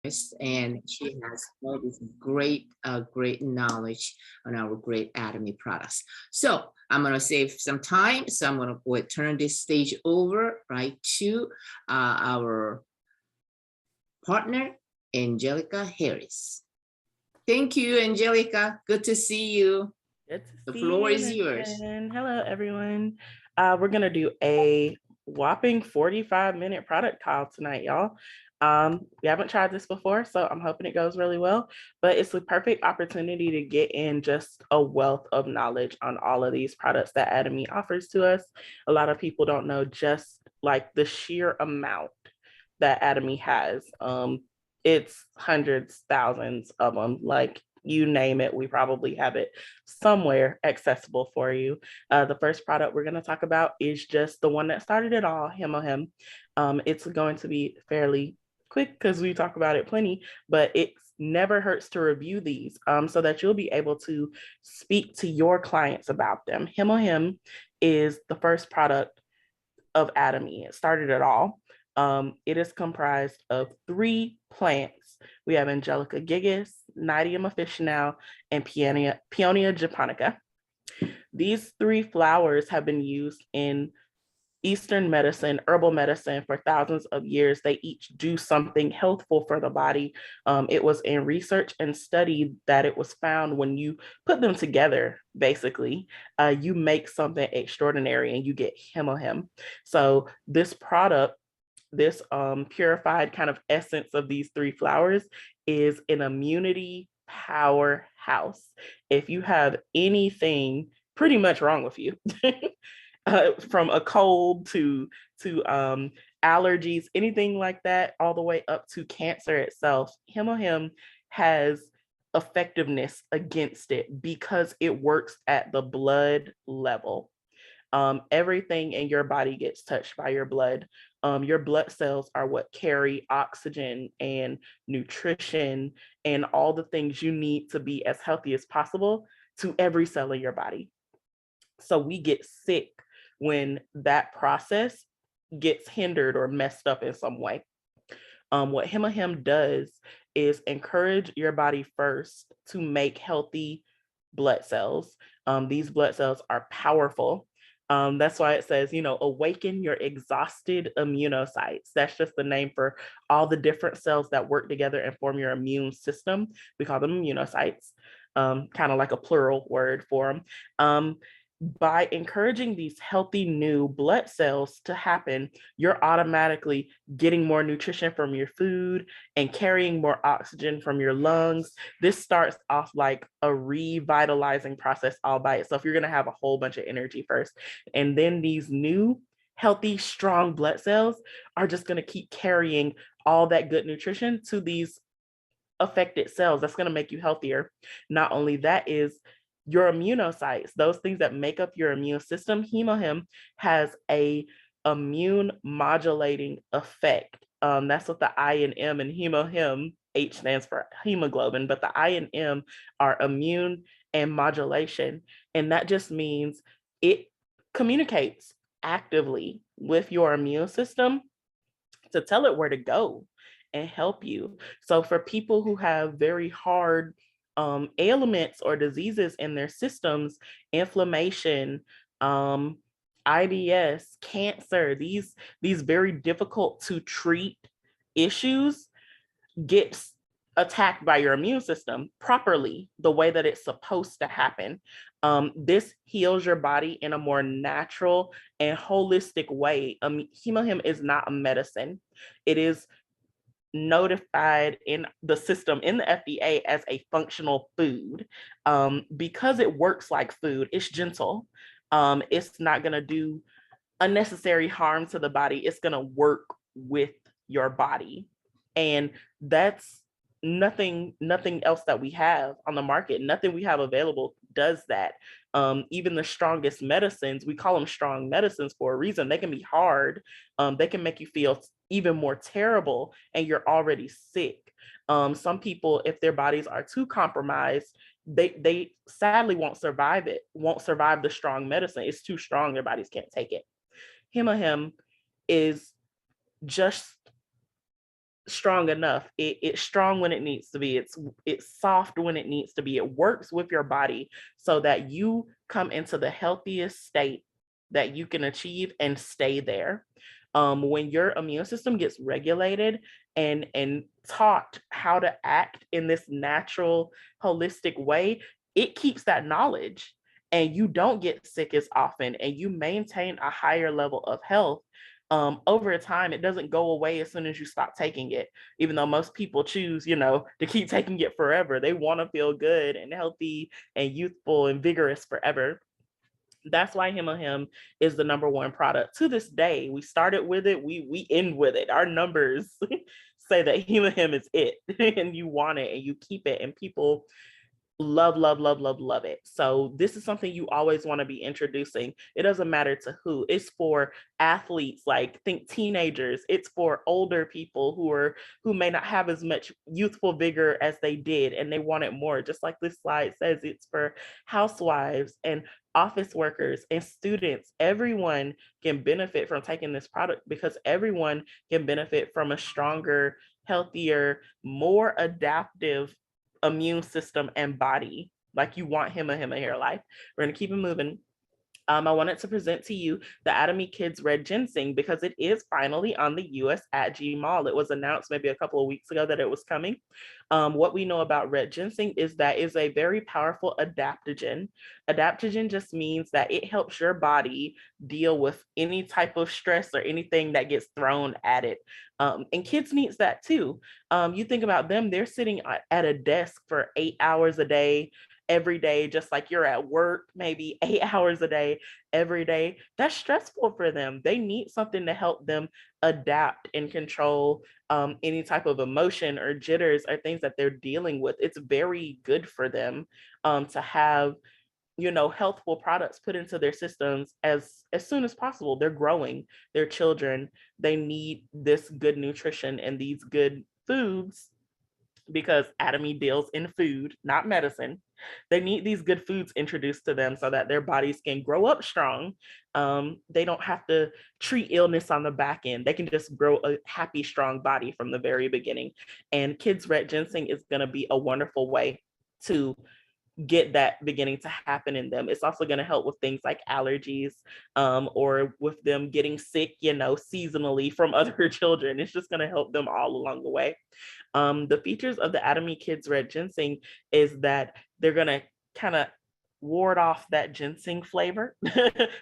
and she has all this great knowledge on our great Atomy products. So I'm going to save some time. So I'm going to turn this stage over right to our partner, Angelica Harris. Thank you, Angelica. Good to see you. Good to The see floor you, is yours. Nathan. Hello, everyone. We're going to do a whopping 45-minute product call tonight, y'all. We haven't tried this before, so I'm hoping it goes really well, but it's the perfect opportunity to get in just a wealth of knowledge on all of these products that Atomy offers to us. A lot of people don't know just like the sheer amount that Atomy has. It's hundreds, thousands of them. Like you name it, we probably have it somewhere accessible for you. The first product we're going to talk about is just the one that started it all, Hemohem. It's going to be fairly quick because we talk about it plenty, but it never hurts to review these so that you'll be able to speak to your clients about them. Hemohem is the first product of Atomy. It started it all. It is comprised of 3 plants. We have Angelica gigas, Nadium officinale, and Peonia japonica. These 3 flowers have been used in Eastern medicine, herbal medicine for thousands of years. They each do something healthful for the body. It was in research and study that it was found when you put them together, basically, you make something extraordinary and you get hemohem. So this product, this purified kind of essence of these 3 flowers is an immunity powerhouse. If you have anything pretty much wrong with you, from a cold to allergies, anything like that, all the way up to cancer itself, Hemohem has effectiveness against it because it works at the blood level. Everything in your body gets touched by your blood. Your blood cells are what carry oxygen and nutrition and all the things you need to be as healthy as possible to every cell in your body. So we get sick when that process gets hindered or messed up in some way. What Hemohem does is encourage your body first to make healthy blood cells. These blood cells are powerful. That's why it says, awaken your exhausted immunocytes. That's just the name for all the different cells that work together and form your immune system. We call them immunocytes, kind of like a plural word for them. By encouraging these healthy new blood cells to happen, you're automatically getting more nutrition from your food and carrying more oxygen from your lungs. This starts off like a revitalizing process all by itself. You're going to have a whole bunch of energy first. And then these new healthy, strong blood cells are just going to keep carrying all that good nutrition to these affected cells. That's going to make you healthier. Not only that is your immunocytes, those things that make up your immune system, Hemohem has a immune modulating effect. That's what the I and M in Hemohem, H stands for hemoglobin, but the I and M are immune and modulation. And that just means it communicates actively with your immune system to tell it where to go and help you. So for people who have very hard ailments or diseases in their systems, inflammation, IBS, cancer, these very difficult to treat issues get attacked by your immune system properly, the way that it's supposed to happen. This heals your body in a more natural and holistic way. Hemohem is not a medicine. It is notified in the system in the FDA as a functional food. Because it works like food, it's gentle. It's not going to do unnecessary harm to the body. It's going to work with your body. And that's nothing else that we have on the market. Nothing we have available does that. Even the strongest medicines, we call them strong medicines for a reason. They can be hard. They can make you feel even more terrible and you're already sick. Some people, if their bodies are too compromised, they sadly won't survive the strong medicine. It's too strong, their bodies can't take it. Hemohem is just strong enough. It's strong when it needs to be. It's soft when it needs to be. It works with your body so that you come into the healthiest state that you can achieve and stay there. When your immune system gets regulated and taught how to act in this natural, holistic way, it keeps that knowledge, and you don't get sick as often, and you maintain a higher level of health. Over time, it doesn't go away as soon as you stop taking it, even though most people choose, to keep taking it forever. They want to feel good and healthy and youthful and vigorous forever. That's why Him is the number one product to this day. We started with it, we end with it. Our numbers say that Him is it, and you want it and you keep it, and people love, love, love, love, love it. So this is something you always want to be introducing. It doesn't matter to who. It's for athletes, like think teenagers. It's for older people who may not have as much youthful vigor as they did, and they want it more. Just like this slide says, it's for housewives and office workers and students. Everyone can benefit from taking this product, because everyone can benefit from a stronger, healthier, more adaptive immune system and body. Like, you want him hair life. We're going to keep it moving. I wanted to present to you the Atomy Kids Red Ginseng, because it is finally on the US at G Mall. It was announced maybe a couple of weeks ago that it was coming. What we know about red ginseng is that it's a very powerful adaptogen. Adaptogen just means that it helps your body deal with any type of stress or anything that gets thrown at it. And kids needs that too. You think about them, they're sitting at a desk for 8 hours a day, every day, just like you're at work, maybe 8 hours a day, every day. That's stressful for them. They need something to help them adapt and control any type of emotion or jitters or things that they're dealing with. It's very good for them to have healthful products put into their systems as soon as possible. They're growing, they're children, they need this good nutrition and these good foods, because Atomy deals in food, not medicine. They need these good foods introduced to them so that their bodies can grow up strong. They don't have to treat illness on the back end. They can just grow a happy, strong body from the very beginning. And Kids Red Ginseng is going to be a wonderful way to get that beginning to happen in them. It's also going to help with things like allergies, or with them getting sick, seasonally from other children. It's just going to help them all along the way. The features of the Atomy Kids Red Ginseng is that they're going to kind of ward off that ginseng flavor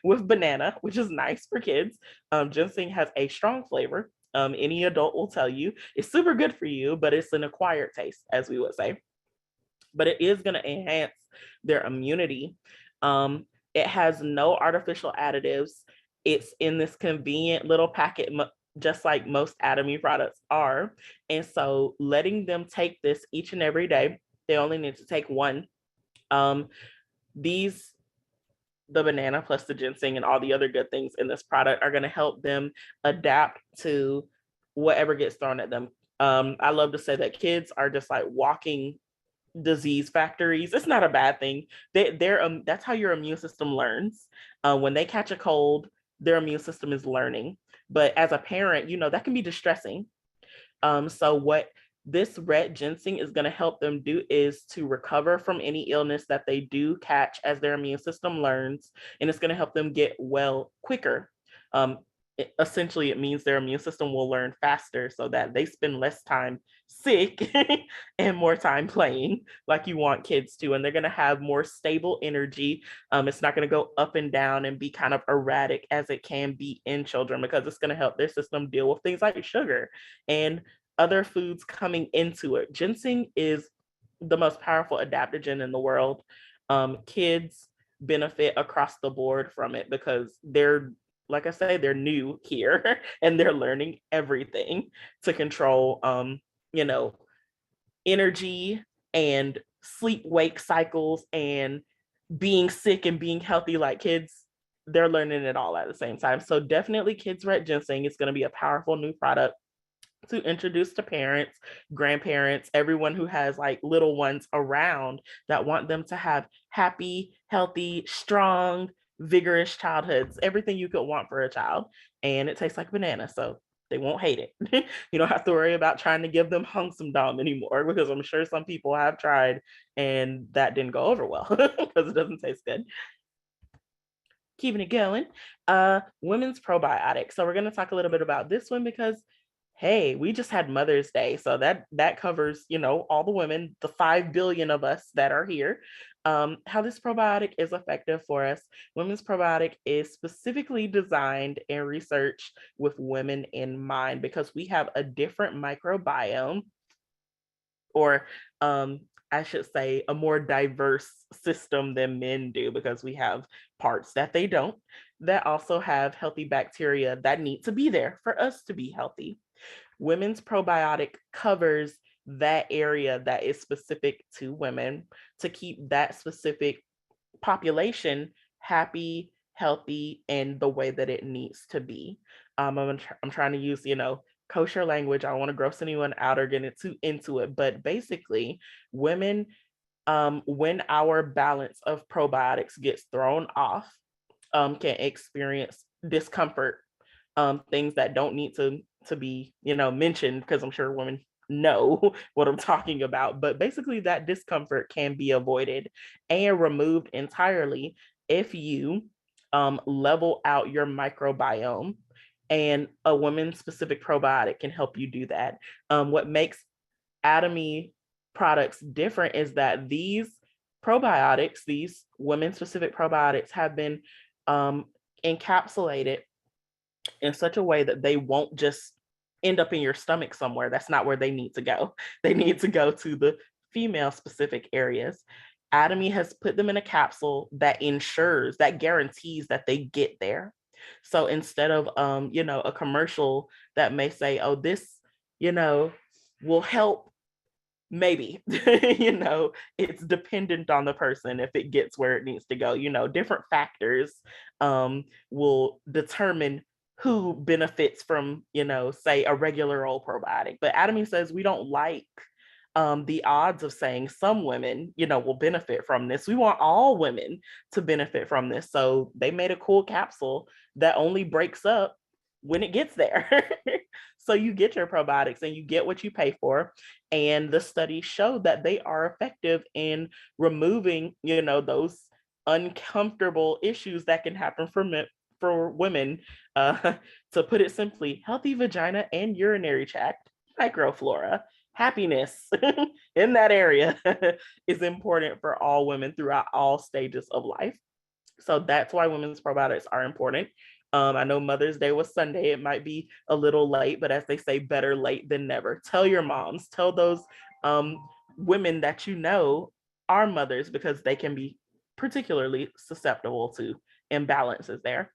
with banana, which is nice for kids. Ginseng has a strong flavor. Any adult will tell you it's super good for you, but it's an acquired taste, as we would say. But it is going to enhance their immunity. It has no artificial additives. It's in this convenient little packet, just like most Atomy products are. And so letting them take this each and every day, they only need to take one. The banana plus the ginseng and all the other good things in this product are going to help them adapt to whatever gets thrown at them. I love to say that kids are just like walking disease factories. It's not a bad thing. That's how your immune system learns. When they catch a cold, their immune system is learning. But as a parent, that can be distressing. So what this red ginseng is going to help them do is to recover from any illness that they do catch as their immune system learns, and it's going to help them get well quicker. Essentially, it means their immune system will learn faster so that they spend less time sick and more time playing, like you want kids to. And they're going to have more stable energy. It's not going to go up and down and be kind of erratic as it can be in children, because it's going to help their system deal with things like sugar and other foods coming into it. Ginseng is the most powerful adaptogen in the world. Kids benefit across the board from it, because like I say, they're new here and they're learning everything to control, energy and sleep wake cycles and being sick and being healthy. Like, kids, they're learning it all at the same time. So definitely Kids Red Ginseng is going to be a powerful new product to introduce to parents, grandparents, everyone who has like little ones around that want them to have happy, healthy, strong, vigorous childhoods, everything you could want for a child. And it tastes like banana. So They won't hate it. You don't have to worry about trying to give them hung some dom anymore, because I'm sure some people have tried and that didn't go over well because it doesn't taste good. Keeping it going, women's probiotics. So we're going to talk a little bit about this one because, hey, we just had Mother's Day, so that covers, you know, all the women, the 5 billion of us that are here. How this probiotic is effective for us. Women's probiotic is specifically designed and researched with women in mind because we have a different microbiome, or I should say a more diverse system than men do, because we have parts that they don't, that also have healthy bacteria that need to be there for us to be healthy. Women's probiotic covers that area that is specific to women to keep that specific population happy, healthy, and the way that it needs to be. I'm trying to use, you know, kosher language. I don't want to gross anyone out or get into it, but basically, women, when our balance of probiotics gets thrown off, can experience discomfort, things that don't need to be, you know, mentioned, because I'm sure women know what I'm talking about. But basically, that discomfort can be avoided and removed entirely if you level out your microbiome. And a women's specific probiotic can help you do that. What makes Atomy products different is that these probiotics, these women specific probiotics, have been encapsulated in such a way that they won't just end up in your stomach somewhere. That's not where they need to go. They need to go to the female specific areas. Atomy has put them in a capsule that ensures, that guarantees that they get there. So instead of you know, a commercial that may say, oh, this, you know, will help, maybe, you know, it's dependent on the person if it gets where it needs to go. You know, different factors will determine who benefits from, you know, say a regular old probiotic. But Atomy says we don't like the odds of saying some women, you know, will benefit from this. We want all women to benefit from this. So they made a cool capsule that only breaks up when it gets there. So you get your probiotics and you get what you pay for. And the studies show that they are effective in removing, you know, those uncomfortable issues that can happen for women. To put it simply, healthy vagina and urinary tract microflora, happiness in that area is important for all women throughout all stages of life. So that's why women's probiotics are important. I know Mother's Day was Sunday. It might be a little late, but as they say, better late than never. Tell your moms, tell those women that you know are mothers, because they can be particularly susceptible to imbalances there.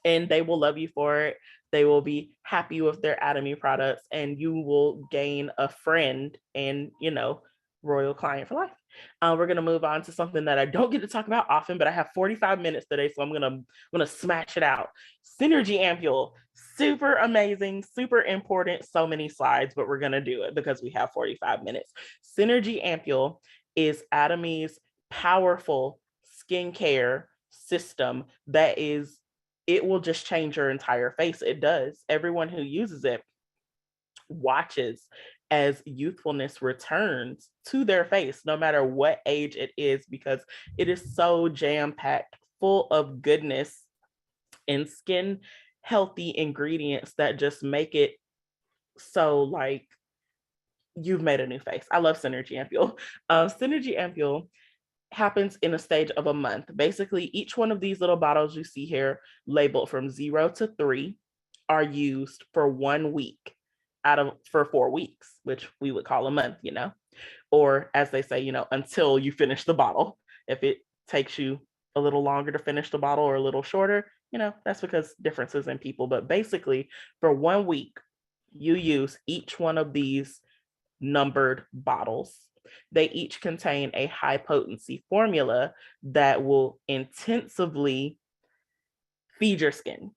And they will love you for it. They will be happy with their Atomy products, and you will gain a friend and, you know, royal client for life. We're gonna move on to something that I don't get to talk about often, but I have 45 minutes today, so I'm gonna smash it out. Synergy Ampule, super amazing, super important. So many slides, but we're gonna do it because we have 45 minutes. Synergy Ampule is Atomy's powerful skincare system that is, it will just change your entire face. It does. Everyone who uses it watches as youthfulness returns to their face, no matter what age it is, because it is so jam-packed, full of goodness and skin healthy ingredients that just make it so like you've made a new face. I love Synergy Ampule. Synergy Ampule happens in a stage of a month. Basically, each one of these little bottles you see here labeled from 0 to 3 are used for 1 week for 4 weeks, which we would call a month, you know, or as they say, you know, until you finish the bottle. If it takes you a little longer to finish the bottle or a little shorter, you know, that's because differences in people. But basically, for 1 week, you use each one of these numbered bottles. They each contain a high potency formula that will intensively feed your skin.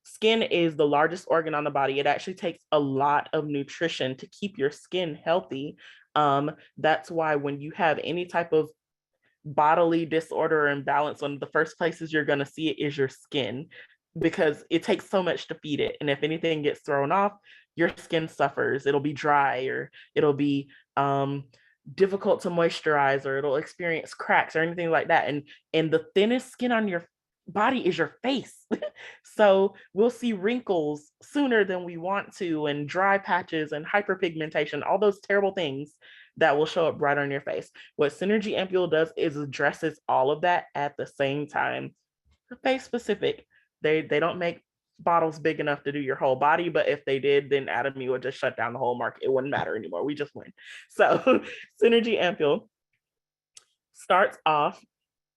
Skin is the largest organ on the body. It actually takes a lot of nutrition to keep your skin healthy. That's why when you have any type of bodily disorder or imbalance, one of the first places you're going to see it is your skin. because it takes so much to feed it. And if anything gets thrown off, your skin suffers. It'll be dry, or it'll be difficult to moisturize, or it'll experience cracks or anything like that. And the thinnest skin on your body is your face. So we'll see wrinkles sooner than we want to, and dry patches and hyperpigmentation, all those terrible things that will show up right on your face. What Synergy Ampule does is addresses all of that at the same time. Face specific. They don't make bottles big enough to do your whole body, but if they did, then Atomy would just shut down the whole market. It wouldn't matter anymore. We just win. So Synergy Ampule starts off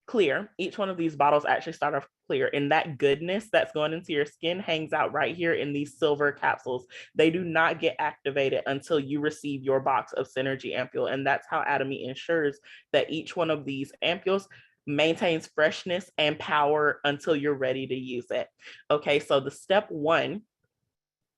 clear. Each one of these bottles actually start off clear, and that goodness that's going into your skin hangs out right here in these silver capsules. They do not get activated until you receive your box of Synergy Ampule, and that's how Atomy ensures that each one of these ampules maintains freshness and power until you're ready to use it. Okay, so the step one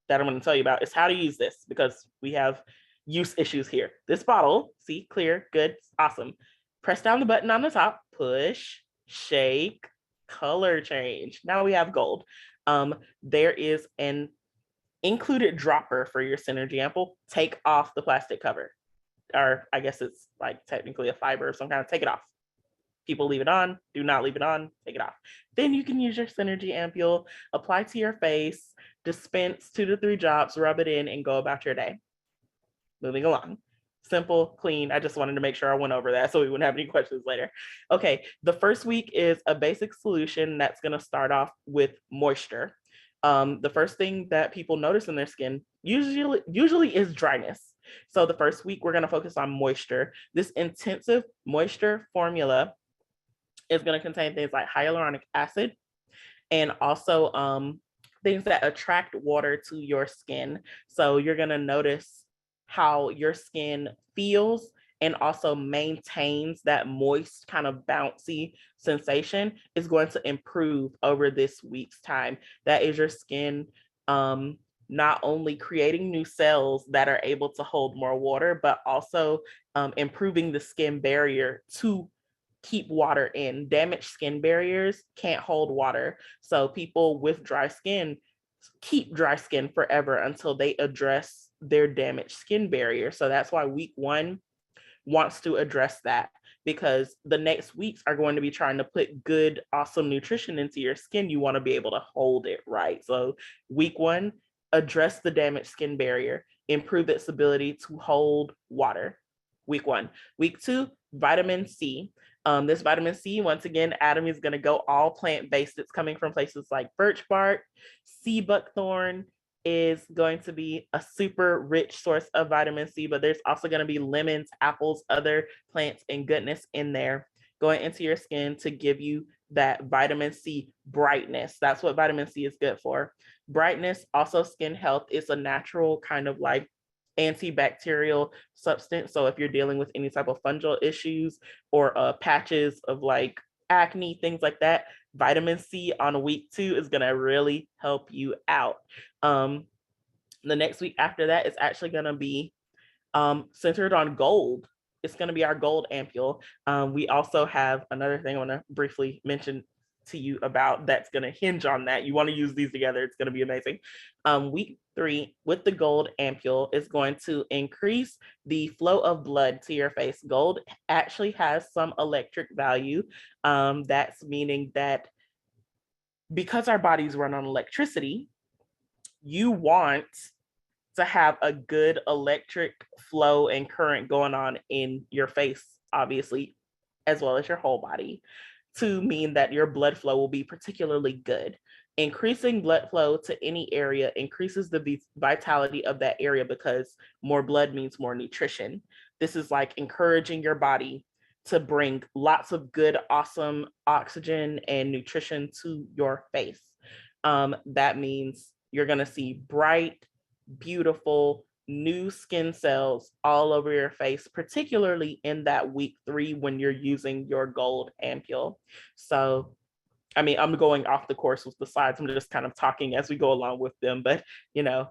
that I'm going to tell you about is how to use this, because we have use issues here. This bottle, see, clear, good, awesome. Press down the button on the top, push, shake, color change. Now we have gold. There is an included dropper for your Synergy Ampule. Take off the plastic cover, or I guess it's like technically a fiber of some kind. Take it off. People leave it on, do not leave it on, take it off. Then you can use your Synergy Ampule, apply to your face, dispense 2 to 3 drops, rub it in, and go about your day. Moving along. Simple, clean. I just wanted to make sure I went over that so we wouldn't have any questions later. Okay, the first week is a basic solution that's going to start off with moisture. The first thing that people notice in their skin usually is dryness. So the first week, we're going to focus on moisture. This intensive moisture formula is going to contain things like hyaluronic acid, and also things that attract water to your skin. So you're going to notice how your skin feels and also maintains that moist, kind of bouncy sensation is going to improve over this week's time. That is your skin not only creating new cells that are able to hold more water, but also improving the skin barrier to keep water in. Damaged skin barriers can't hold water. So people with dry skin keep dry skin forever until they address their damaged skin barrier. So that's why week 1 wants to address that, because the next weeks are going to be trying to put good, awesome nutrition into your skin. You want to be able to hold it right. So week 1, address the damaged skin barrier, improve its ability to hold water. Week 1. Week 2, vitamin C. This vitamin C, once again, Atomy is going to go all plant-based. It's coming from places like birch bark. Sea buckthorn is going to be a super rich source of vitamin C, but there's also going to be lemons, apples, other plants and goodness in there going into your skin to give you that vitamin C brightness. That's what vitamin C is good for. Brightness, also skin health, is a natural kind of like antibacterial substance. So if you're dealing with any type of fungal issues or patches of like acne, things like that, vitamin C on week 2 is going to really help you out. The next week after that is actually going to be centered on gold. It's going to be our gold ampule. We also have another thing I want to briefly mention to you about that's going to hinge on that. You want to use these together. It's going to be amazing. Week 3 with the gold ampule is going to increase the flow of blood to your face. Gold actually has some electric value. That's meaning that because our bodies run on electricity, you want to have a good electric flow and current going on in your face, obviously, as well as your whole body, to mean that your blood flow will be particularly good. Increasing blood flow to any area increases the vitality of that area, because more blood means more nutrition. This is like encouraging your body to bring lots of good, awesome oxygen and nutrition to your face. That means you're going to see bright, beautiful, new skin cells all over your face, particularly in that week 3 when you're using your gold ampule. So, I mean, I'm going off the course with the slides. I'm just kind of talking as we go along with them, but you know,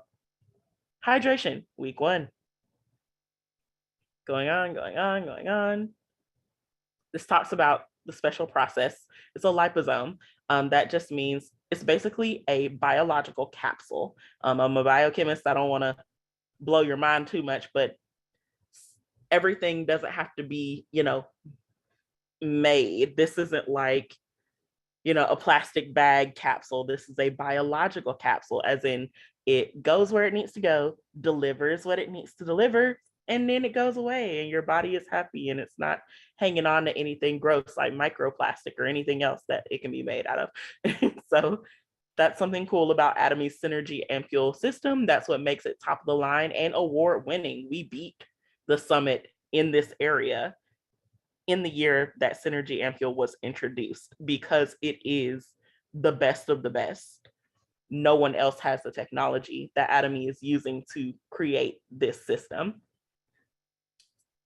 hydration, week 1. Going on. This talks about the special process. It's a liposome. That just means it's basically a biological capsule. I'm a biochemist. I don't want to blow your mind too much, but everything doesn't have to be, made. This isn't like, a plastic bag capsule. This is a biological capsule, as in it goes where it needs to go, delivers what it needs to deliver, and then it goes away and your body is happy and it's not hanging on to anything gross like microplastic or anything else that it can be made out of. So that's something cool about Atomy's Synergy Ampule system. That's what makes it top of the line and award winning. We beat the summit in this area in the year that Synergy Ampule was introduced because it is the best of the best. No one else has the technology that Atomy is using to create this system.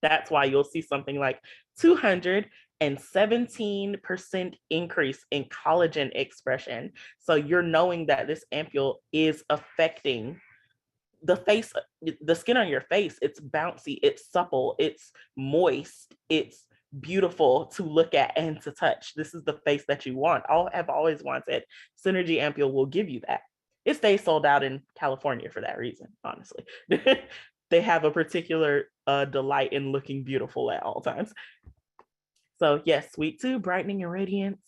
That's why you'll see something like 217% increase in collagen expression. So you're knowing that this ampule is affecting the face, the skin on your face. It's bouncy, it's supple, it's moist, it's beautiful to look at and to touch. This is the face that you want. I've always wanted. Synergy Ampule will give you that. It stays sold out in California for that reason, honestly. They have a particular delight in looking beautiful at all times. So yes, week 2, brightening and radiance.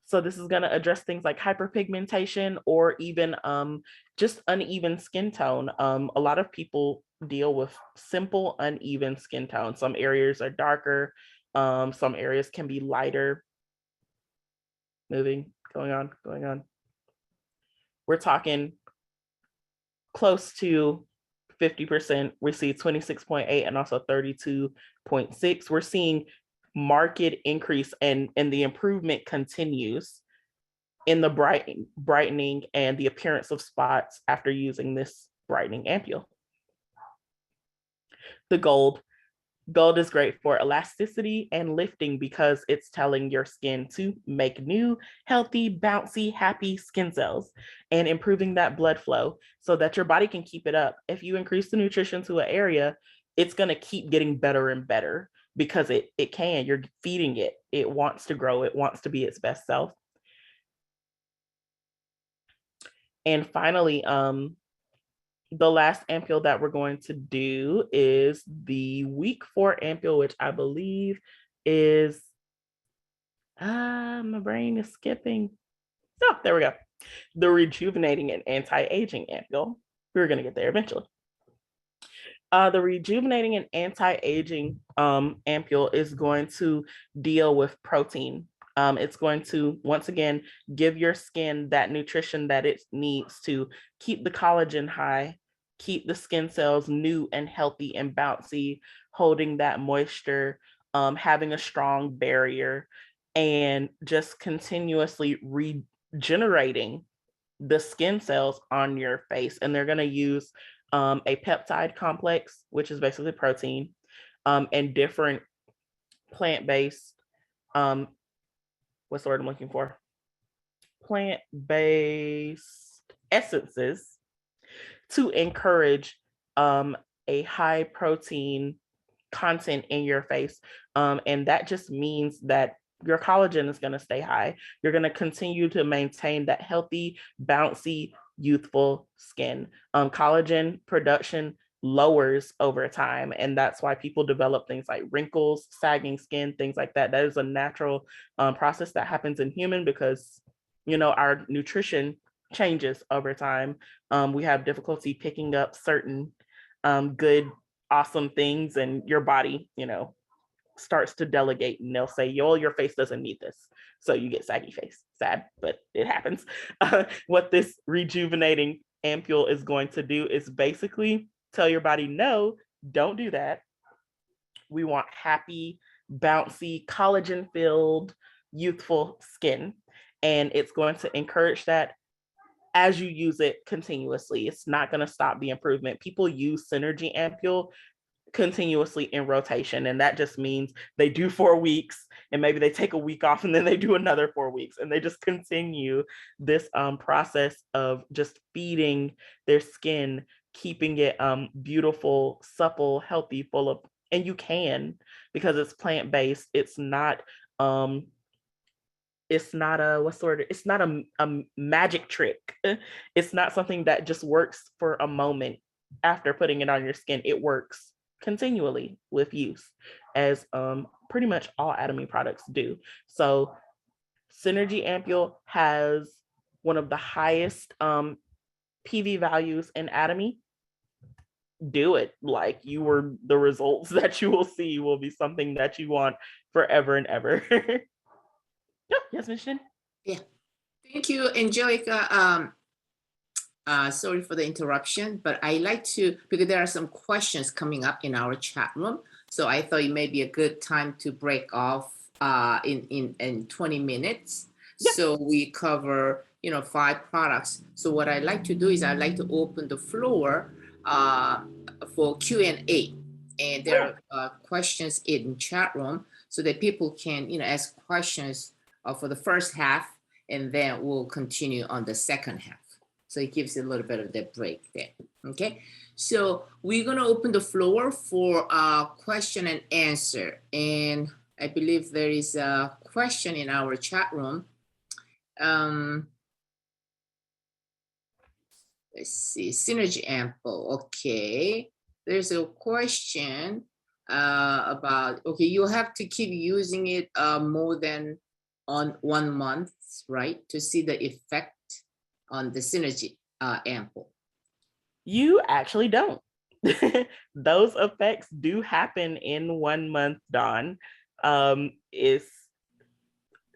So this is going to address things like hyperpigmentation or even just uneven skin tone. A lot of people deal with simple uneven skin tone. Some areas are darker, some areas can be lighter. Going on. We're talking close to 50%. We see 26.8 and also 32.6. We're seeing market increase and the improvement continues in the brightening and the appearance of spots after using this brightening ampule. The gold is great for elasticity and lifting because it's telling your skin to make new, healthy, bouncy, happy skin cells and improving that blood flow so that your body can keep it up. If you increase the nutrition to an area, it's going to keep getting better and better because it can. You're feeding it. It wants to grow. It wants to be its best self. And finally, the last ampule that we're going to do is the week 4 ampule, which I believe is, my brain is skipping. Oh, there we go. The rejuvenating and anti-aging ampule. We're going to get there eventually. The rejuvenating and anti-aging ampule is going to deal with protein. It's going to, once again, give your skin that nutrition that it needs to keep the collagen high, keep the skin cells new and healthy and bouncy, holding that moisture, having a strong barrier, and just continuously regenerating the skin cells on your face. And they're going to use a peptide complex, which is basically protein, and different plant-based, what's the word I'm looking for? Plant-based essences to encourage a high protein content in your face. And that just means that your collagen is going to stay high. You're going to continue to maintain that healthy, bouncy, youthful skin. Collagen production lowers over time, and that's why people develop things like wrinkles, sagging skin, things like that. That is a natural process that happens in human because, our nutrition changes over time. We have difficulty picking up certain good, awesome things, and your body, starts to delegate, and they'll say, your face doesn't need this. So you get saggy face. Sad, but it happens. What this rejuvenating ampule is going to do is basically tell your body, no, don't do that. We want happy, bouncy, collagen-filled, youthful skin. And it's going to encourage that as you use it continuously. It's not going to stop the improvement. People use Synergy Ampule continuously in rotation, and that just means they do 4 weeks and maybe they take a week off and then they do another 4 weeks, and they just continue this process of just feeding their skin, keeping it beautiful, supple, healthy, full of and you can, because it's plant-based. It's not a, what's the word? It's not a magic trick. It's not something that just works for a moment after putting it on your skin. It works continually with use, as pretty much all Atomy products do. So Synergy Ampule has one of the highest PV values in Atomy. Do it. Like, the results that you will see will be something that you want forever and ever. Yes, Ms. Shin? Yeah. Thank you, Angelica. Sorry for the interruption, but I like to, because there are some questions coming up in our chat room. So I thought it may be a good time to break off in 20 minutes. Yeah. So we cover, 5 products. So what I like to do is I like to open the floor for Q&A. And there are questions in chat room so that people can, ask questions for the first half, and then we'll continue on the second half. So it gives you a little bit of that break there. Okay, so we're gonna open the floor for question and answer. And I believe there is a question in our chat room. Let's see, Synergy Ample. Okay, there's a question about, okay, you have to keep using it more than on 1 month, right, to see the effect on the Synergy Ample. You actually don't. Those effects do happen in 1 month, Dawn. It's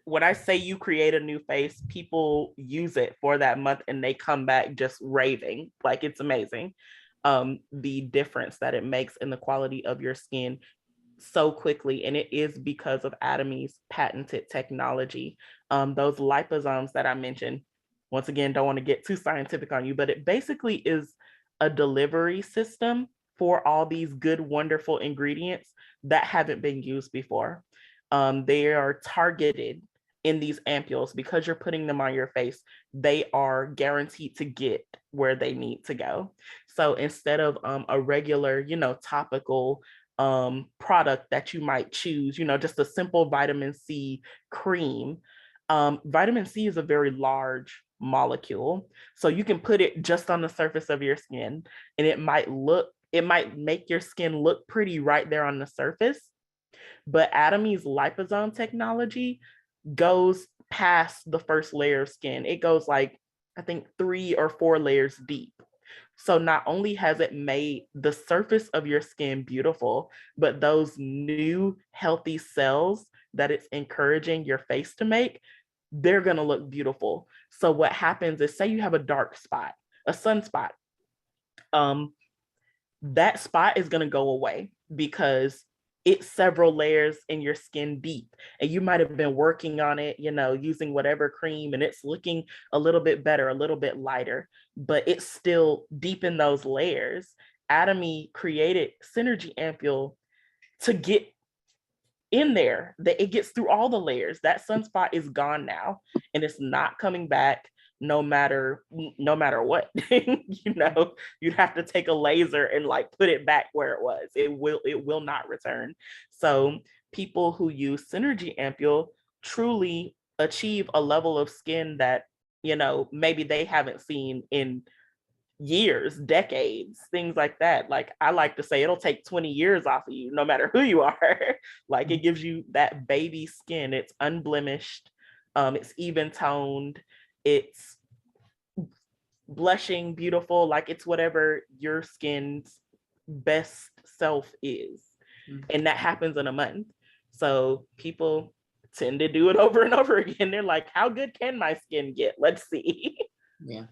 when I say you create a new face, people use it for that month and they come back just raving. Like, it's amazing. The difference that it makes in the quality of your skin so quickly, and it is because of Atomy's patented technology. Those liposomes that I mentioned, once again, don't want to get too scientific on you, but it basically is a delivery system for all these good, wonderful ingredients that haven't been used before. They are targeted in these ampules because you're putting them on your face. They are guaranteed to get where they need to go. So instead of a regular, topical product that you might choose, just a simple vitamin C cream. Vitamin C is a very large molecule. So you can put it just on the surface of your skin and it might make your skin look pretty right there on the surface. But Atomy's liposome technology goes past the first layer of skin. It goes like, I think 3 or 4 layers deep. So not only has it made the surface of your skin beautiful, but those new healthy cells that it's encouraging your face to make, they're going to look beautiful. So what happens is, say you have a dark spot, a sunspot, that spot is going to go away because it's several layers in your skin deep, and you might have been working on it, using whatever cream, and it's looking a little bit better, a little bit lighter, but it's still deep in those layers. Atomy created Synergy Ampule to get in there, that it gets through all the layers. That sunspot is gone now, and it's not coming back no matter what. You'd have to take a laser and put it back where it was. It will not return. So people who use Synergy Ampule truly achieve a level of skin that maybe they haven't seen in years, decades, things like that. Like, I like to say it'll take 20 years off of you, no matter who you are. Like, it gives you that baby skin. It's unblemished. It's even toned. It's blushing beautiful. Like, it's whatever your skin's best self is. And that happens in a month. So people tend to do it over and over again. They're like, how good can my skin get? Let's see. Yeah.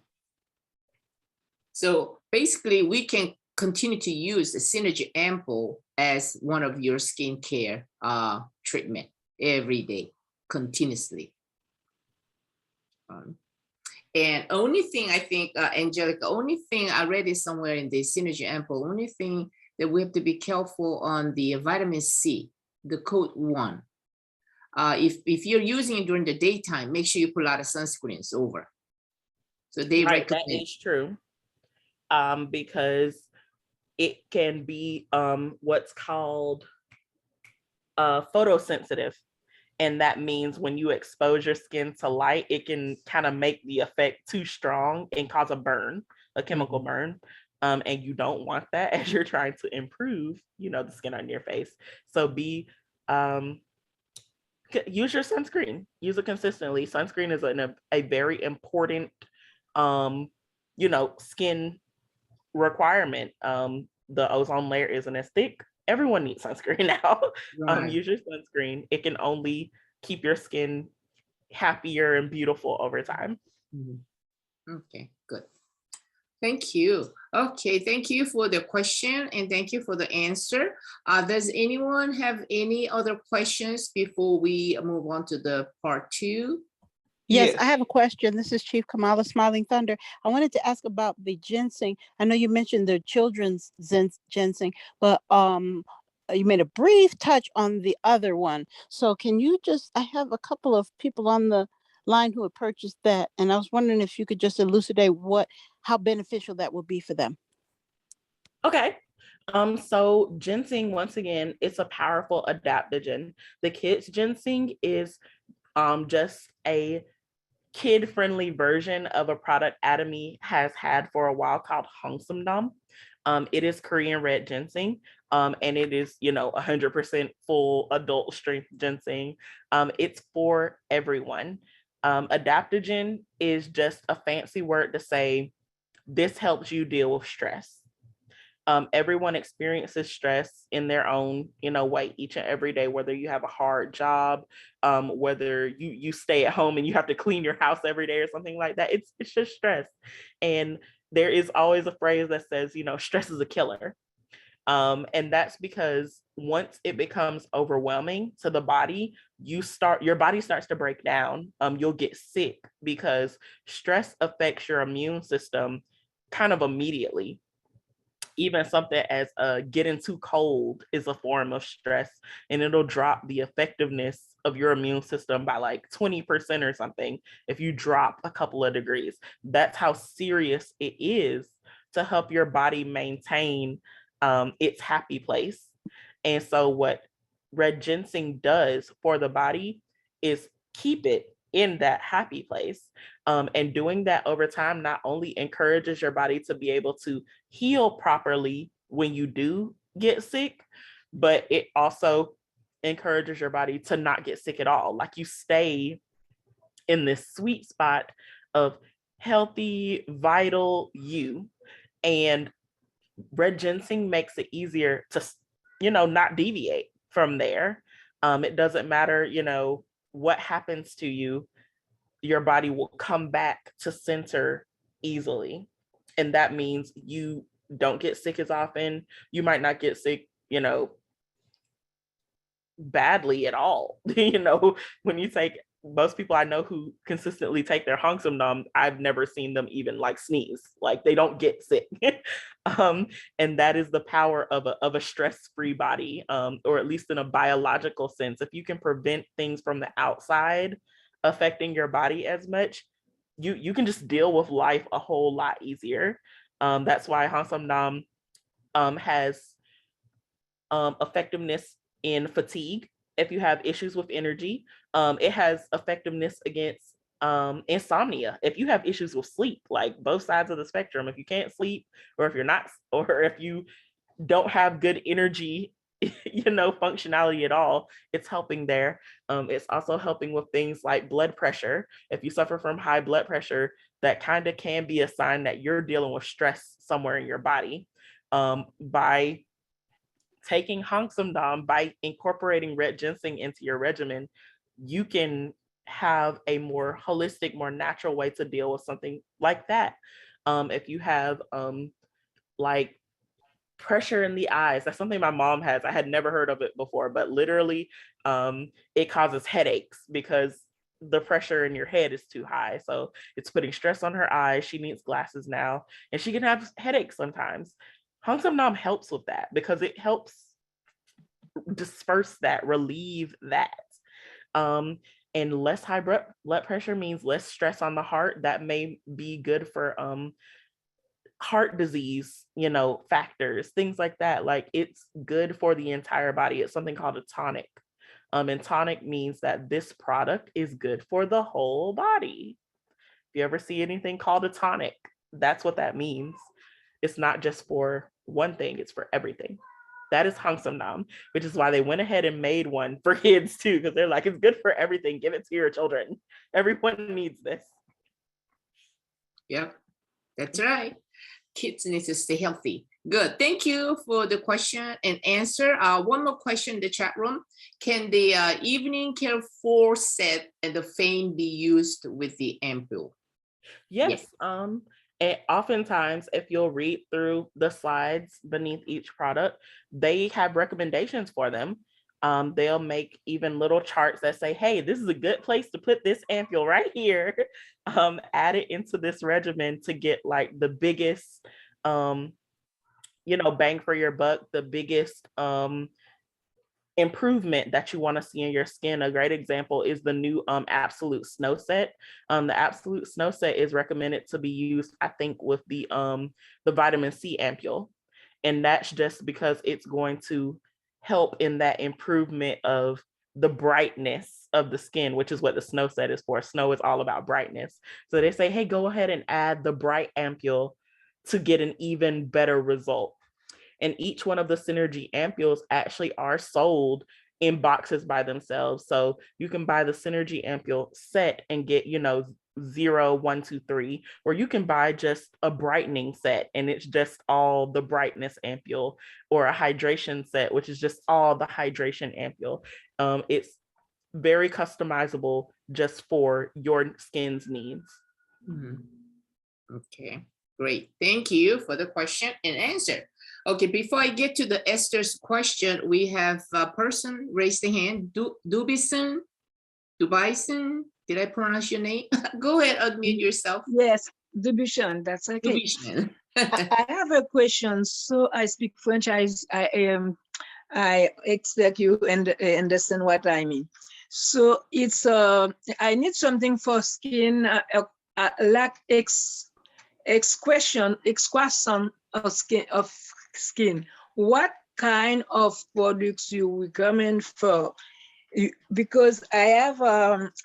So basically, we can continue to use the Synergy Ample as one of your skincare treatment every day, continuously. And only thing I think, Angelica, only thing I read it somewhere in the Synergy Ample, only thing that we have to be careful on the vitamin C, the code 1. If you're using it during the daytime, make sure you put a lot of sunscreens over. So they recommend. That is true. Because it can be what's called photosensitive. And that means when you expose your skin to light, it can kind of make the effect too strong and cause a burn, a chemical burn. And you don't want that as you're trying to improve, the skin on your face. So use your sunscreen, use it consistently. Sunscreen is a very important, skin requirement. The ozone layer isn't as thick. Everyone needs sunscreen now. Right. Use your sunscreen. It can only keep your skin happier and beautiful over time. Okay, good. Thank you. Okay, thank you for the question and thank you for the answer. Does anyone have any other questions before we move on to the part 2? Yes, I have a question. This is Chief Kamala Smiling Thunder. I wanted to ask about the ginseng. I know you mentioned the children's ginseng, but you made a brief touch on the other one. So can you I have a couple of people on the line who have purchased that, and I was wondering if you could just elucidate how beneficial that will be for them. Okay. So ginseng, once again, it's a powerful adaptogen. The kids ginseng is just a kid-friendly version of a product Atomy has had for a while called Hongsamdam. It is Korean red ginseng, and it is, 100% full adult strength ginseng. It's for everyone. Adaptogen is just a fancy word to say this helps you deal with stress. Everyone experiences stress in their own, way each and every day, whether you have a hard job, whether you stay at home and you have to clean your house every day or something like that. It's just stress. And there is always a phrase that says, stress is a killer. And that's because once it becomes overwhelming to the body, your body starts to break down. You'll get sick because stress affects your immune system kind of immediately. Even something as getting too cold is a form of stress, and it'll drop the effectiveness of your immune system by like 20% or something if you drop a couple of degrees. That's how serious it is to help your body maintain its happy place. And so what red ginseng does for the body is keep it in that happy place. And doing that over time not only encourages your body to be able to heal properly when you do get sick, but it also encourages your body to not get sick at all. Like you stay in this sweet spot of healthy, vital you. And red ginseng makes it easier to, not deviate from there. It doesn't matter, what happens to you, your body will come back to center easily. And that means you don't get sick as often. You might not get sick, badly at all. When you take, most people I know who consistently take their Hongsamdam, I've never seen them even like sneeze. Like they don't get sick. And that is the power of a stress-free body, or at least in a biological sense. If you can prevent things from the outside affecting your body as much, you can just deal with life a whole lot easier. That's why Hongsamdam has effectiveness in fatigue. If you have issues with energy, it has effectiveness against insomnia. If you have issues with sleep, like both sides of the spectrum, if you can't sleep, or if you don't have good energy, functionality at all, it's helping there. It's also helping with things like blood pressure. If you suffer from high blood pressure, that kind of can be a sign that you're dealing with stress somewhere in your body. By taking Hongsamdam, by incorporating red ginseng into your regimen, you can have a more holistic, more natural way to deal with something like that. If you have like pressure in the eyes, that's something my mom has. I had never heard of it before, but literally it causes headaches because the pressure in your head is too high. So it's putting stress on her eyes. She needs glasses now, and she can have headaches sometimes. Hongsamdam helps with that because it helps disperse that, relieve that. And less high blood pressure means less stress on the heart. That may be good for heart disease, factors, things like that. Like it's good for the entire body. It's something called a tonic. And tonic means that this product is good for the whole body. If you ever see anything called a tonic, that's what that means. It's not just for one thing, it's for everything. That is Nam, which is why they went ahead and made one for kids too, because they're like, it's good for everything. Give it to your children. Everyone needs this. Yep, that's right. Kids need to stay healthy. Good. Thank you for the question and answer. One more question in the chat room. Can the evening care 4 set and the fame be used with the ampule? Yes. And oftentimes, if you'll read through the slides beneath each product, they have recommendations for them. They'll make even little charts that say, hey, this is a good place to put this ampule right here. Add it into this regimen to get like the biggest, bang for your buck, the biggest improvement that you want to see in your skin. A great example is the new Absolute Snow Set. The Absolute Snow Set is recommended to be used, I think, with the vitamin C ampule. And that's just because it's going to help in that improvement of the brightness of the skin, which is what the Snow Set is for. Snow is all about brightness. So they say, hey, go ahead and add the bright ampule to get an even better result. And each one of the Synergy ampules actually are sold in boxes by themselves. So you can buy the Synergy ampule set and get, 0, 1, 2, 3, or you can buy just a brightening set and it's just all the brightness ampule, or a hydration set, which is just all the hydration ampule. It's very customizable just for your skin's needs. Okay, great. Thank you for the question and answer. Okay, before I get to the Esther's question, we have a person raise the hand. Dubison, did I pronounce your name? Go ahead, unmute yourself. Yes, Dubison, that's okay. Dubison. I have a question. So I speak French. I expect you understand what I mean. So it's I need something for skin like expression of skin. What kind of products you recommend for? Because I have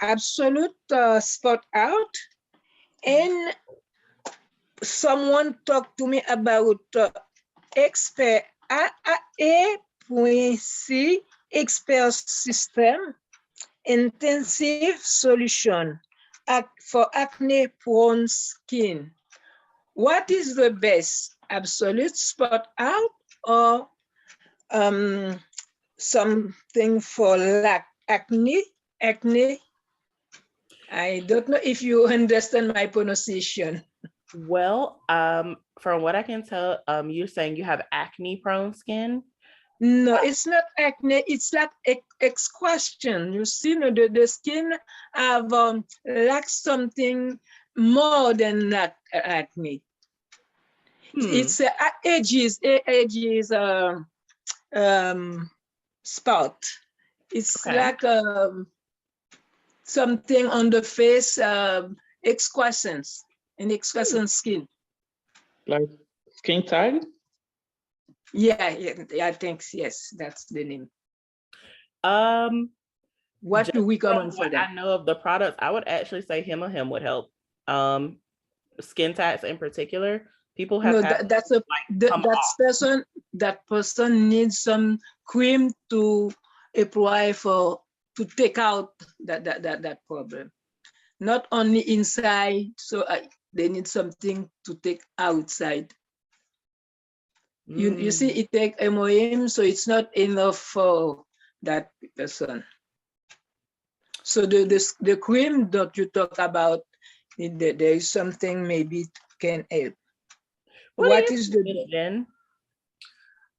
absolute spot out, and someone talked to me about expert A.C. expert system intensive solution for acne prone skin. What is the best, absolute spot out or something for acne? I don't know if you understand my pronunciation. Well, from what I can tell, you're saying you have acne prone skin? No, it's not acne, it's like exhaustion. You see, the skin have like something more than that acne. It's ages spot. It's like something on the face, excrescence, and excrescent skin. Like skin tag? Yeah, I think yes, that's the name. What do we recommend for that? I know of the products, I would actually say Him would help. Skin tags in particular, people have that person needs some cream to apply to take out that problem. Not only inside, so they need something to take outside. You see, it takes MOM, so it's not enough for that person. So the cream that you talk about, there is something maybe can help. What is the then?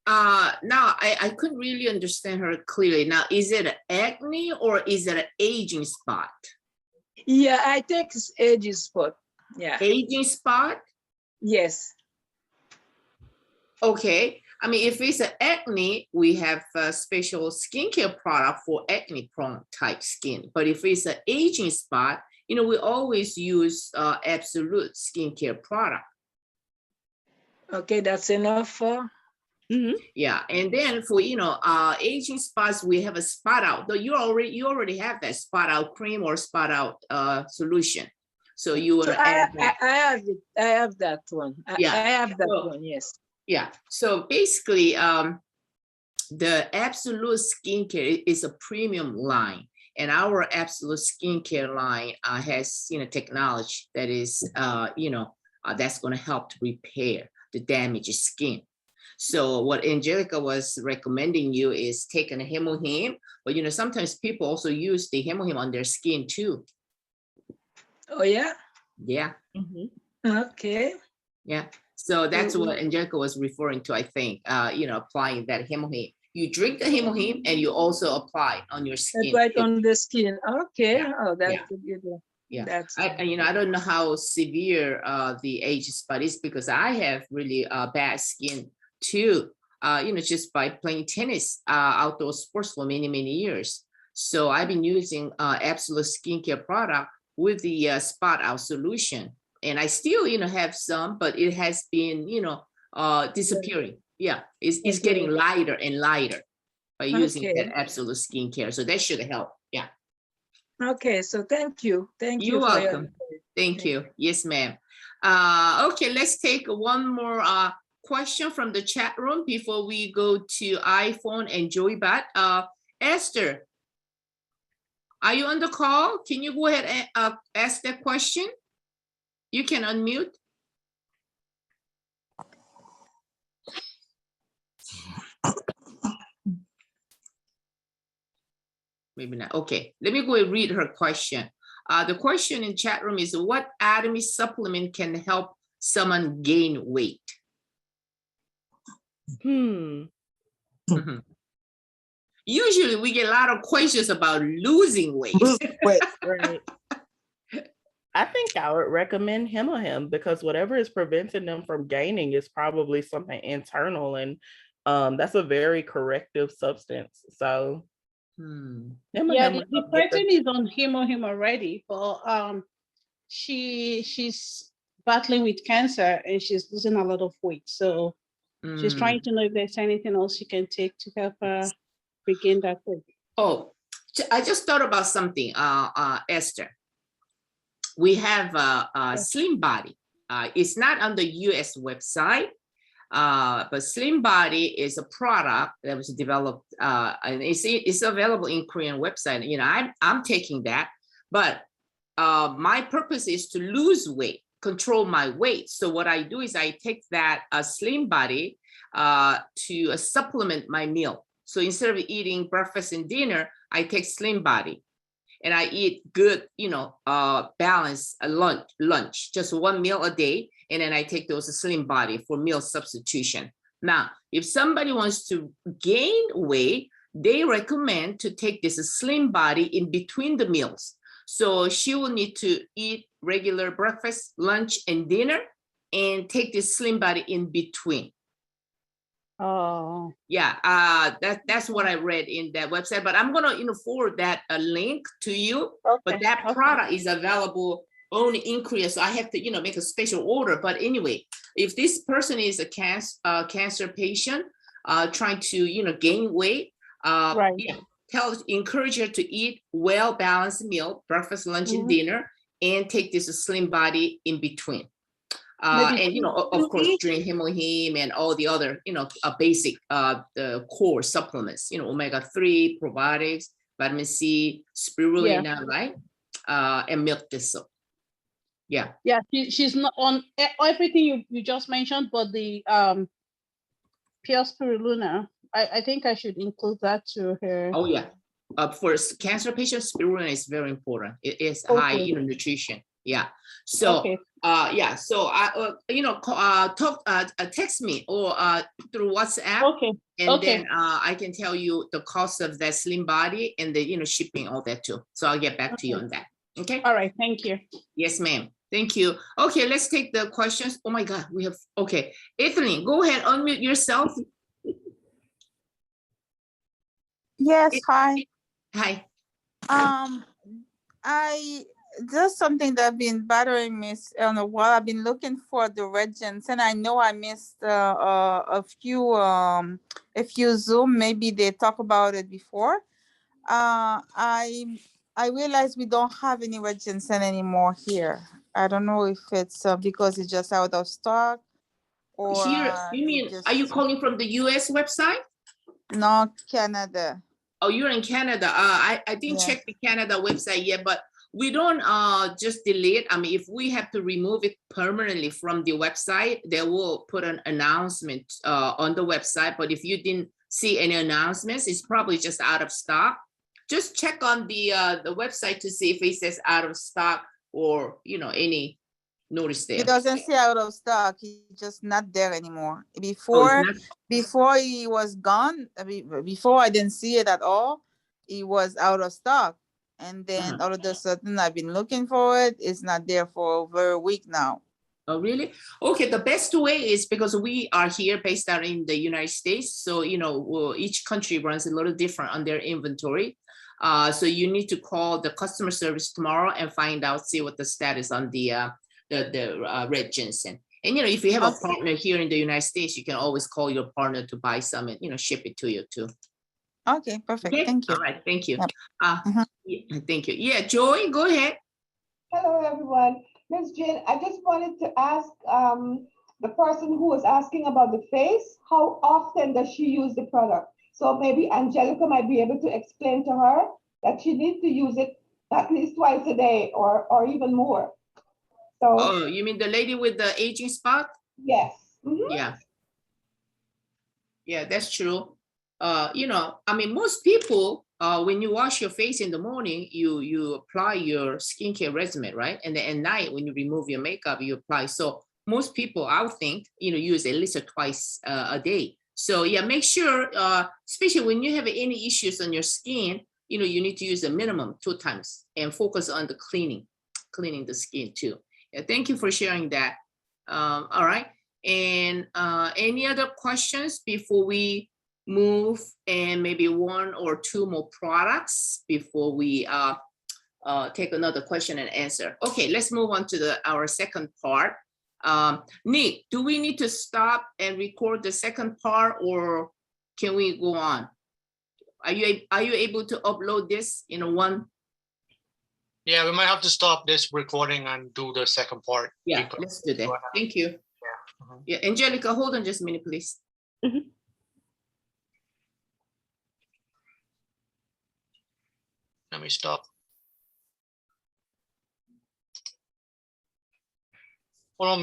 Now I couldn't really understand her clearly. Now, is it an acne or is it an aging spot? Yeah, I think it's aging spot. Yeah. Aging spot? Yes. Okay. I mean, if it's an acne, we have a special skincare product for acne prone type skin. But if it's an aging spot, we always use absolute skincare product. Okay, that's enough for. Mhm. Yeah, and then for aging spots, we have a spot out. Though you already have that spot out cream or spot out solution. So you want So to add that. I have it. I have that one. Yeah. I have that So- one. Yes. Yeah. So basically, the Absolute Skincare is a premium line, and our Absolute Skincare line has technology that is that's going to help to repair the damaged skin. So what Angelica was recommending you is taking a hemohim, but sometimes people also use the hemohim on their skin too. Oh yeah. Yeah, Mhm. Okay. yeah. So that's Mhm. what Angelica was referring to, I think. Applying that hemohim. You drink the hemohim and you also apply on your That's skin. right too. on the skin. Okay. Yeah. Oh, that's Yeah. a good one. Yeah, That's I don't know how severe the age spot is, because I have really bad skin too. Just by playing tennis, outdoor sports for many years. So I've been using Absolute Skincare product with the spot out solution, and I still have some, but it has been disappearing. Yeah, it's getting lighter and lighter by using Okay. that Absolute Skincare. So that should help. Yeah. Okay. So thank you. Thank you You're for your. welcome. Thank you. Yes, ma'am. Okay, let's take one more question from the chat room before we go to iPhone and Joybot. Esther, are you on the call? Can you go ahead and ask that question? You can unmute. Maybe not. Okay, let me go and read her question. The question in chat room is, what Atomy supplement can help someone gain weight? Hmm. Mhm. Usually we get a lot of questions about losing weight. Wait, Right. I think I would recommend hemohim, because whatever is preventing them from gaining is probably something internal, and that's a very corrective substance. So Hmm. hemohim Yeah, would the help get person is on hemohim already, but she's battling with cancer and she's losing a lot of weight. So she's Hmm. trying to know if there's anything else she can take to help her regain that weight. Oh, I just thought about something, Esther. We have a Slim Body. It's not on the US website, but Slim Body is a product that was developed, and it's available in Korean website. I'm taking that, but my purpose is to lose weight, control my weight. So what I do is I take that Slim Body to supplement my meal. So instead of eating breakfast and dinner, I take Slim Body, and I eat good, balanced lunch, just one meal a day. And then I take those Slim Body for meal substitution. Now, if somebody wants to gain weight, they recommend to take this Slim Body in between the meals. So she will need to eat regular breakfast, lunch, and dinner, and take this Slim Body in between. Oh, Yeah, that's what I read in that website, but I'm gonna forward that a link to you. But okay. that Okay. product is available only in Korea, so I have to make a special order. But anyway, if this person is a cancer patient trying to gain weight, Right. yeah, encourage her to eat well balanced meal, breakfast, lunch, and Mhm. dinner, and take this Slim Body in between. Maybe And of course, drink hemohim and all the other basic the core supplements, omega-3, probiotics, vitamin C, spirulina, right? And milk thistle. Yeah. Yeah, she's not on everything you just mentioned, but the pure spirulina. I think I should include that to her. Oh yeah. For cancer patients, spirulina is very important. It is high Okay. nutrition. Yeah. So Okay. yeah. So I text me or through WhatsApp. Okay. And Okay. then I can tell you the cost of that Slim Body and the shipping, all that too. So I'll get back to you Okay. on that. Okay. All right. Thank you. Yes, ma'am. Thank you. Okay, let's take the questions. Oh my God, we have. Okay, Evelyn, go ahead, unmute yourself. yes, hi. Hi. I just something that been bothering me on a while. I've been looking for the red ginseng. I know I missed a few Zoom. Maybe they talk about it before. I realized we don't have any red ginseng anymore here. I don't know if it's because it's just out of stock or Here, you mean, are you calling from the US website? no, Canada. Oh, you're in Canada. I didn't Yeah. check the Canada website yet, but we don't just delete. I mean, if we have to remove it permanently from the website, they will put an announcement on the website. But if you didn't see any announcements, it's probably just out of stock. Just check on the website to see if it says out of stock or, you know, any notice there. It doesn't say out of stock. It's just not there anymore. Oh, Before, it's not- before he was gone, before I didn't see it at all. It was out of stock, and then all of a sudden I've been looking for it. It's not there for over a week now. Oh, really? Okay, the best way is because we are here based out in the United States. So, you know, each country runs a little different on their inventory. So you need to call the customer service tomorrow and find out, see what the status on the red ginseng. And, you know, if you have a Okay. partner here in the United States, you can always call your partner to buy some and, you know, ship it to you too. Okay, perfect. Okay, Thank you. all right, thank you. Yep. Yeah, thank you. Yeah, Joy, go ahead. Hello, everyone. Ms. Jane, I just wanted to ask the person who was asking about the face, how often does she use the product? So maybe Angelica might be able to explain to her that she needs to use it at least twice a day or even more. So Oh, you mean the lady with the aging spot? yes. Mhm. Yeah. Yeah, that's true. You know, I mean, most people, when you wash your face in the morning, you apply your skincare regimen, right? And then at night, when you remove your makeup, you apply. So most people, I would think, you know, use at least twice a day. So yeah, make sure, especially when you have any issues on your skin, you know, you need to use a minimum 2 times and focus on the cleaning the skin too. Yeah, thank you for sharing that. All right. And any other questions before we move and maybe 1 or 2 more products before we take another question and answer? Okay, let's move on to our second part. Nick, do we need to stop and record the second part or can we go on? Are you able to upload this in one? Yeah, we might have to stop this recording and do the second part. Yeah, because- let's do that. Thank you. Yeah. Mhm. Yeah, Angelica, hold on just a minute, please. Let me stop. Hold on.